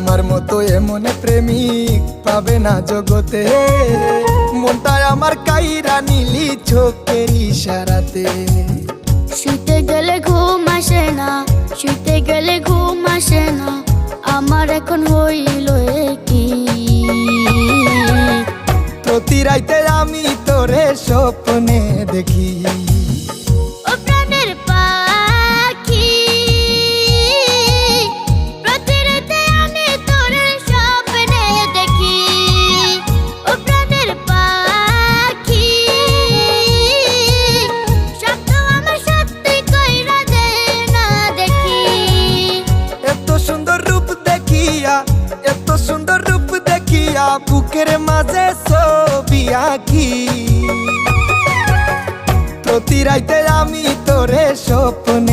আমার মতো এমন প্রেমিক পাবে না জগতে, মনটায় আমার কাইরা নিলি চোখের ইশারাতে। শুতে গেলে ঘুম আসে না, শুতে গেলে ঘুম আসে না, আমার এখন হইল কি। প্রতি রাইতে আমি তোরে স্বপ্নে দেখি। ও প্রাণের পাখি, প্রতি রাতে আমি তোরে স্বপ্নে দেখি। ও প্রাণের পাখি, স্বপ্ন আমার সত্যি কইরা দে না দেখি। এত সুন্দর রূপ দেখিয়া, এত সুন্দর রূপ দেখিয়া বুকের মাঝে ছবি আঁকি। প্রতি রাইতে আমি তোরে স্বপ্নে